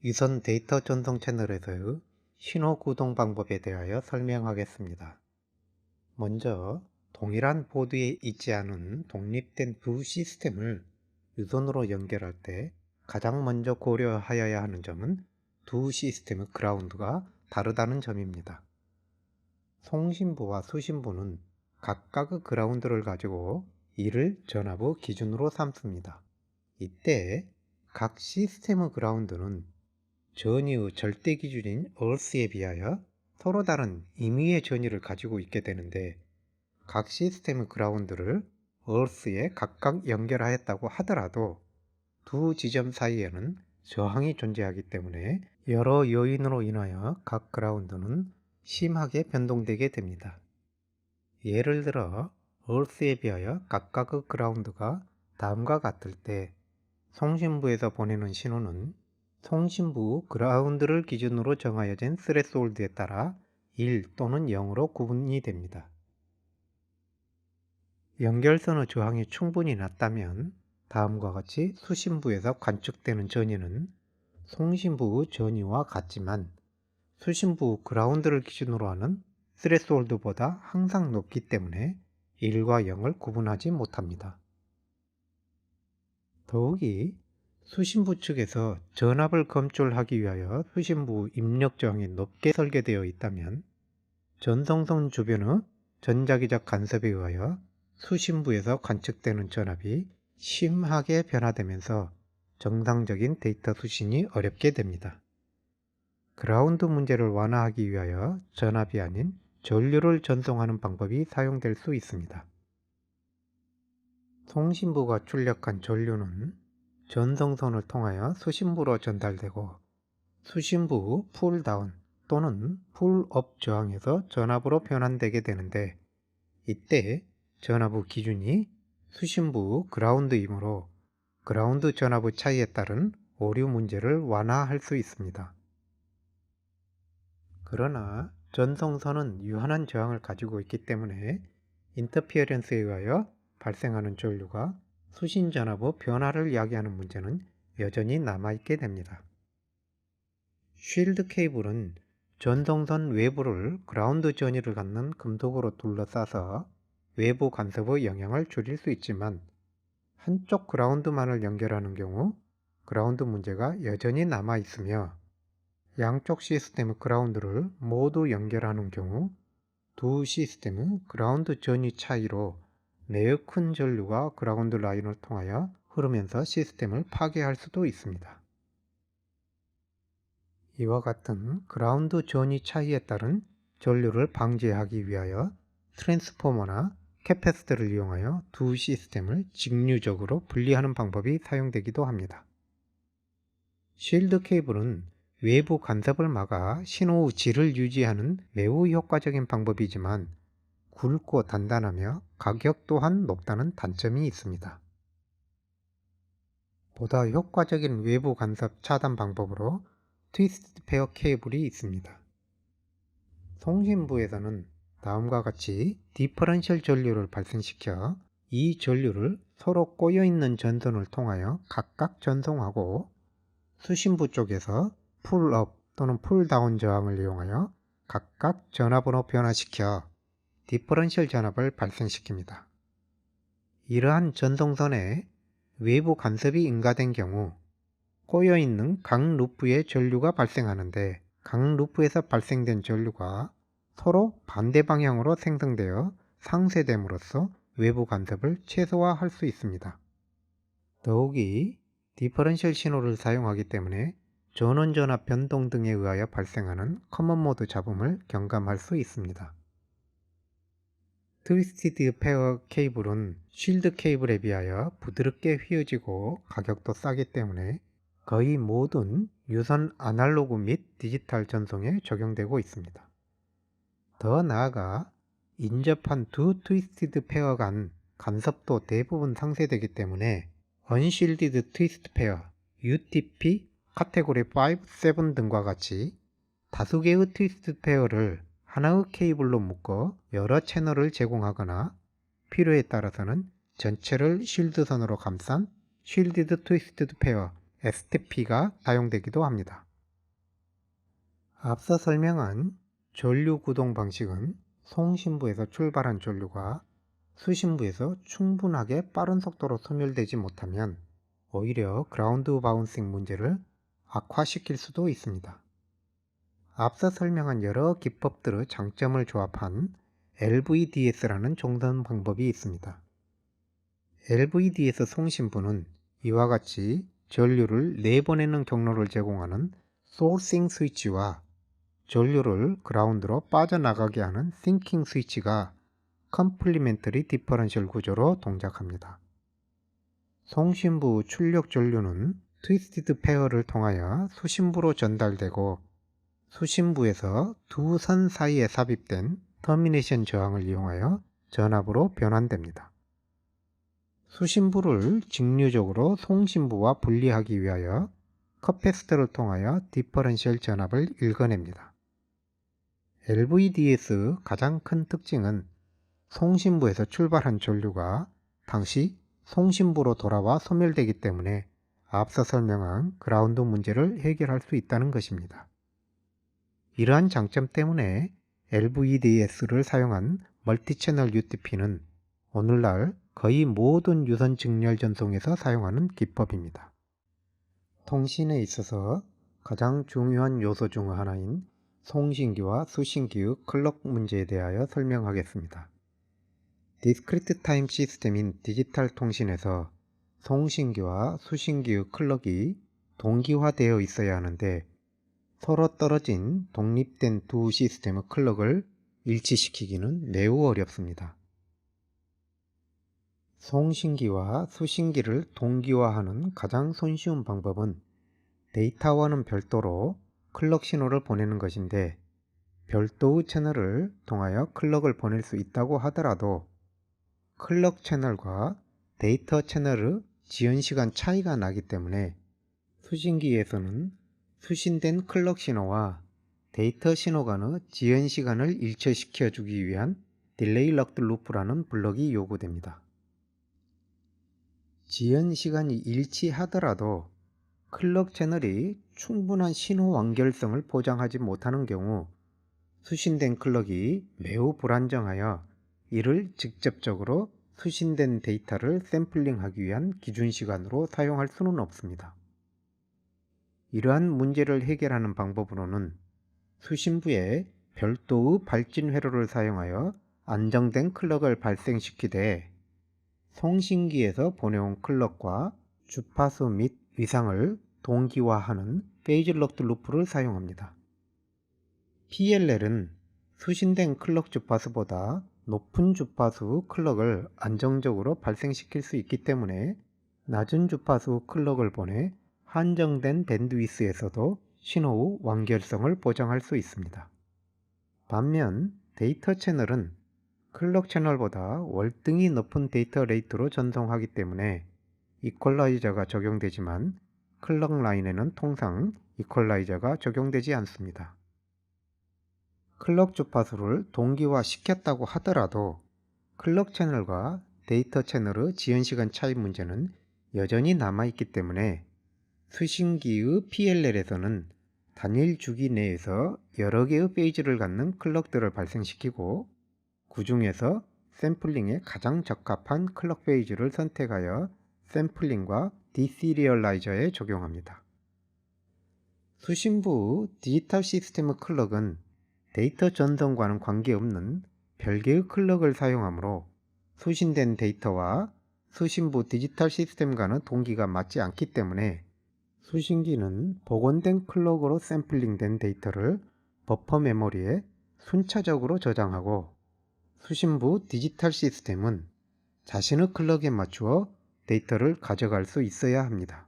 유선 데이터 전송 채널에서의 신호 구동 방법에 대하여 설명하겠습니다. 먼저 동일한 보드에 있지 않은 독립된 두 시스템을 유선으로 연결할 때 가장 먼저 고려하여야 하는 점은 두 시스템의 그라운드가 다르다는 점입니다. 송신부와 수신부는 각각의 그라운드를 가지고 이를 전압의 기준으로 삼습니다. 이때 각 시스템의 그라운드는 전위의 절대 기준인 Earth에 비하여 서로 다른 임의의 전위를 가지고 있게 되는데, 각 시스템의 그라운드를 Earth에 각각 연결하였다고 하더라도 두 지점 사이에는 저항이 존재하기 때문에 여러 요인으로 인하여 각 그라운드는 심하게 변동되게 됩니다. 예를 들어 Earth에 비하여 각각의 그라운드가 다음과 같을 때 송신부에서 보내는 신호는 송신부 그라운드를 기준으로 정하여진 스레스홀드에 따라 1 또는 0으로 구분이 됩니다. 연결선의 저항이 충분히 낮다면 다음과 같이 수신부에서 관측되는 전위는 송신부의 전위와 같지만 수신부 그라운드를 기준으로 하는 스레스홀드보다 항상 높기 때문에 1과 0을 구분하지 못합니다. 더욱이 수신부 측에서 전압을 검출하기 위하여 수신부 입력 저항이 높게 설계되어 있다면 전송선 주변의 전자기적 간섭에 의하여 수신부에서 관측되는 전압이 심하게 변화되면서 정상적인 데이터 수신이 어렵게 됩니다. 그라운드 문제를 완화하기 위하여 전압이 아닌 전류를 전송하는 방법이 사용될 수 있습니다. 송신부가 출력한 전류는 전송선을 통하여 수신부로 전달되고 수신부 풀다운 또는 풀업 저항에서 전압으로 변환되게 되는데, 이때 전압의 기준이 수신부 그라운드이므로 그라운드 전압의 차이에 따른 오류 문제를 완화할 수 있습니다. 그러나 전송선은 유한한 저항을 가지고 있기 때문에 인터피어런스에 의하여 발생하는 전류가 수신 전압의 변화를 야기하는 문제는 여전히 남아있게 됩니다. 쉴드 케이블은 전송선 외부를 그라운드 전위를 갖는 금속으로 둘러싸서 외부 간섭의 영향을 줄일 수 있지만, 한쪽 그라운드만을 연결하는 경우 그라운드 문제가 여전히 남아 있으며, 양쪽 시스템의 그라운드를 모두 연결하는 경우 두 시스템의 그라운드 전위 차이로 매우 큰 전류가 그라운드 라인을 통하여 흐르면서 시스템을 파괴할 수도 있습니다. 이와 같은 그라운드 전위 차이에 따른 전류를 방지하기 위하여 트랜스포머나 캐패시터를 이용하여 두 시스템을 직류적으로 분리하는 방법이 사용되기도 합니다. 쉴드 케이블은 외부 간섭을 막아 신호의 질을 유지하는 매우 효과적인 방법이지만 굵고 단단하며 가격 또한 높다는 단점이 있습니다. 보다 효과적인 외부 간섭 차단 방법으로 트위스트 페어 케이블이 있습니다. 송신부에서는 다음과 같이 디퍼런셜 전류를 발생시켜 이 전류를 서로 꼬여있는 전선을 통하여 각각 전송하고, 수신부 쪽에서 풀업 또는 풀다운 저항을 이용하여 각각 전압으로 변화시켜 디퍼런셜 전압을 발생시킵니다. 이러한 전송선에 외부 간섭이 인가된 경우 꼬여있는 각 루프에 전류가 발생하는데, 각 루프에서 발생된 전류가 서로 반대 방향으로 생성되어 상쇄됨으로써 외부 간섭을 최소화할 수 있습니다. 더욱이 디퍼런셜 신호를 사용하기 때문에 전원전압 변동 등에 의하여 발생하는 커먼 모드 잡음을 경감할 수 있습니다. 트위스티드 페어 케이블은 쉴드 케이블에 비하여 부드럽게 휘어지고 가격도 싸기 때문에 거의 모든 유선 아날로그 및 디지털 전송에 적용되고 있습니다. 더 나아가 인접한 두 트위스티드 페어 간 간섭도 대부분 상쇄되기 때문에 언쉴디드 트위스트 페어, UTP, 카테고리 5, 7 등과 같이 다수 개의 트위스트 페어를 하나의 케이블로 묶어 여러 채널을 제공하거나 필요에 따라서는 전체를 쉴드선으로 감싼 쉴디드 트위스티드 페어 STP가 사용되기도 합니다. 앞서 설명한 전류 구동 방식은 송신부에서 출발한 전류가 수신부에서 충분하게 빠른 속도로 소멸되지 못하면 오히려 그라운드 바운싱 문제를 악화시킬 수도 있습니다. 앞서 설명한 여러 기법들의 장점을 조합한 LVDS라는 종선 방법이 있습니다. LVDS 송신부는 이와 같이 전류를 내보내는 경로를 제공하는 소싱 스위치와 전류를 그라운드로 빠져나가게 하는 싱킹 스위치가 컴플리멘터리 디퍼런셜 구조로 동작합니다. 송신부 출력 전류는 트위스티드 페어를 통하여 수신부로 전달되고 수신부에서 두 선 사이에 삽입된 터미네이션 저항을 이용하여 전압으로 변환됩니다. 수신부를 직류적으로 송신부와 분리하기 위하여 커패시터를 통하여 디퍼런셜 전압을 읽어냅니다. LVDS 가장 큰 특징은 송신부에서 출발한 전류가 당시 송신부로 돌아와 소멸되기 때문에 앞서 설명한 그라운드 문제를 해결할 수 있다는 것입니다. 이러한 장점 때문에 LVDS를 사용한 멀티채널 UTP는 오늘날 거의 모든 유선 직렬 전송에서 사용하는 기법입니다. 통신에 있어서 가장 중요한 요소 중 하나인 송신기와 수신기의 클럭 문제에 대하여 설명하겠습니다. 디스크리트 타임 시스템인 디지털 통신에서 송신기와 수신기의 클럭이 동기화되어 있어야 하는데 서로 떨어진 독립된 두 시스템의 클럭을 일치시키기는 매우 어렵습니다. 송신기와 수신기를 동기화하는 가장 손쉬운 방법은 데이터와는 별도로 클럭 신호를 보내는 것인데 별도의 채널을 통하여 클럭을 보낼 수 있다고 하더라도 클럭 채널과 데이터 채널의 지연시간 차이가 나기 때문에 수신기에서는 수신된 클럭 신호와 데이터 신호 간의 지연시간을 일치시켜 주기 위한 딜레이 럭드 루프라는 블럭이 요구됩니다. 지연시간이 일치하더라도 클럭 채널이 충분한 신호 완결성을 보장하지 못하는 경우 수신된 클럭이 매우 불안정하여 이를 직접적으로 수신된 데이터를 샘플링하기 위한 기준시간으로 사용할 수는 없습니다. 이러한 문제를 해결하는 방법으로는 수신부에 별도의 발진 회로를 사용하여 안정된 클럭을 발생시키되 송신기에서 보내온 클럭과 주파수 및 위상을 동기화하는 페이즈 럭드 루프를 사용합니다. PLL은 수신된 클럭 주파수보다 높은 주파수 클럭을 안정적으로 발생시킬 수 있기 때문에 낮은 주파수 클럭을 보내 한정된 밴드위스에서도 신호의 완결성을 보장할 수 있습니다. 반면 데이터 채널은 클럭 채널보다 월등히 높은 데이터 레이트로 전송하기 때문에 이퀄라이저가 적용되지만 클럭 라인에는 통상 이퀄라이저가 적용되지 않습니다. 클럭 주파수를 동기화시켰다고 하더라도 클럭 채널과 데이터 채널의 지연시간 차이 문제는 여전히 남아있기 때문에 수신기의 PLL에서는 단일 주기 내에서 여러 개의 페이지를 갖는 클럭들을 발생시키고 그 중에서 샘플링에 가장 적합한 클럭 페이지를 선택하여 샘플링과 디시리얼라이저에 적용합니다. 수신부 디지털 시스템의 클럭은 데이터 전송과는 관계없는 별개의 클럭을 사용하므로 수신된 데이터와 수신부 디지털 시스템과는 동기가 맞지 않기 때문에 수신기는 복원된 클럭으로 샘플링된 데이터를 버퍼 메모리에 순차적으로 저장하고 수신부 디지털 시스템은 자신의 클럭에 맞추어 데이터를 가져갈 수 있어야 합니다.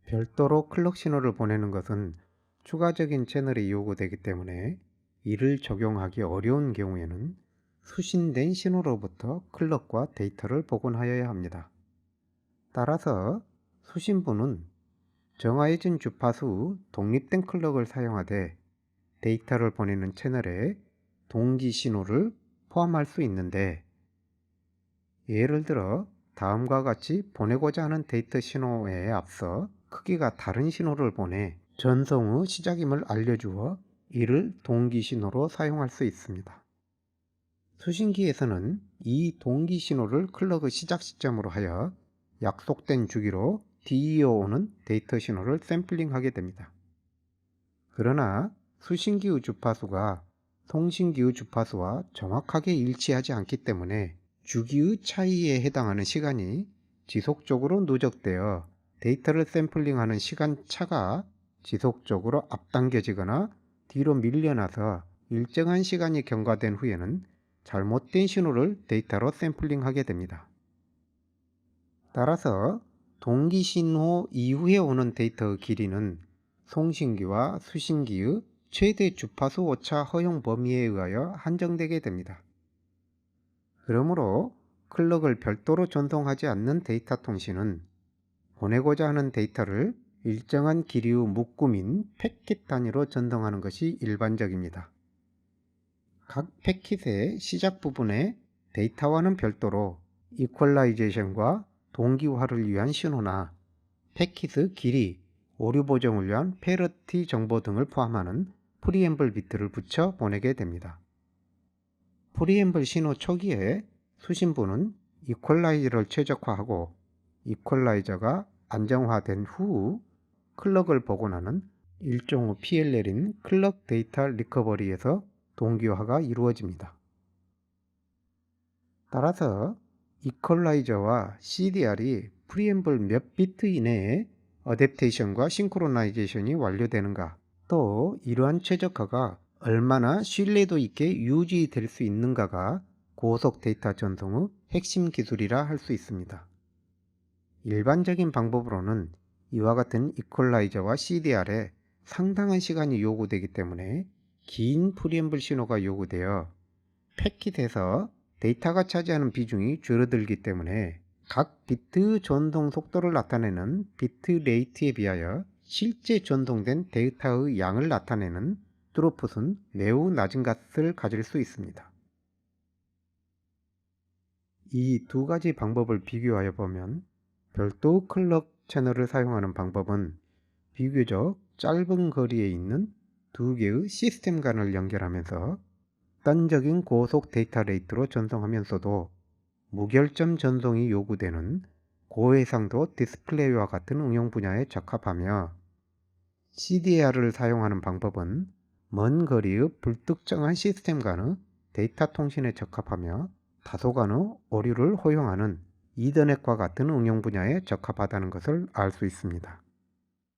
별도로 클럭 신호를 보내는 것은 추가적인 채널이 요구되기 때문에 이를 적용하기 어려운 경우에는 수신된 신호로부터 클럭과 데이터를 복원하여야 합니다. 따라서 수신부는 정화해진 주파수 독립된 클럭을 사용하되 데이터를 보내는 채널에 동기 신호를 포함할 수 있는데 예를 들어 다음과 같이 보내고자 하는 데이터 신호에 앞서 크기가 다른 신호를 보내 전송의 시작임을 알려주어 이를 동기 신호로 사용할 수 있습니다. 수신기에서는 이 동기 신호를 클럭의 시작 시점으로 하여 약속된 주기로 DEO-는 데이터 신호를 샘플링하게 됩니다. 그러나 수신기의 주파수가 송신기의 주파수와 정확하게 일치하지 않기 때문에 주기의 차이에 해당하는 시간이 지속적으로 누적되어 데이터를 샘플링하는 시간차가 지속적으로 앞당겨지거나 뒤로 밀려나서 일정한 시간이 경과된 후에는 잘못된 신호를 데이터로 샘플링하게 됩니다. 따라서 동기 신호 이후에 오는 데이터의 길이는 송신기와 수신기의 최대 주파수 오차 허용 범위에 의하여 한정되게 됩니다. 그러므로 클럭을 별도로 전송하지 않는 데이터 통신은 보내고자 하는 데이터를 일정한 길이의 묶음인 패킷 단위로 전송하는 것이 일반적입니다. 각 패킷의 시작 부분에 데이터와는 별도로 이퀄라이제이션과 동기화를 위한 신호나 패킷의 길이, 오류 보정을 위한 페러티 정보 등을 포함하는 프리앰블 비트를 붙여 보내게 됩니다. 프리앰블 신호 초기에 수신부는 이퀄라이저를 최적화하고 이퀄라이저가 안정화된 후 클럭을 복원하는 일종의 PLL인 클럭 데이터 리커버리에서 동기화가 이루어집니다. 따라서 이퀄라이저와 CDR이 프리앰블 몇 비트 이내에 어댑테이션과 싱크로나이제이션이 완료되는가, 또 이러한 최적화가 얼마나 신뢰도 있게 유지될 수 있는가가 고속 데이터 전송의 핵심 기술이라 할 수 있습니다. 일반적인 방법으로는 이와 같은 이퀄라이저와 CDR에 상당한 시간이 요구되기 때문에 긴 프리앰블 신호가 요구되어 패킷에서 데이터가 차지하는 비중이 줄어들기 때문에 각 비트 전송 속도를 나타내는 비트 레이트에 비하여 실제 전송된 데이터의 양을 나타내는 트루풋은 매우 낮은 값을 가질 수 있습니다. 이 두 가지 방법을 비교하여 보면 별도 클럭 채널을 사용하는 방법은 비교적 짧은 거리에 있는 두 개의 시스템 간을 연결하면서 단적인 고속 데이터 레이트로 전송하면서도 무결점 전송이 요구되는 고해상도 디스플레이와 같은 응용 분야에 적합하며, CDR을 사용하는 방법은 먼 거리의 불특정한 시스템 간의 데이터 통신에 적합하며 다소간의 오류를 허용하는 이더넷과 같은 응용 분야에 적합하다는 것을 알 수 있습니다.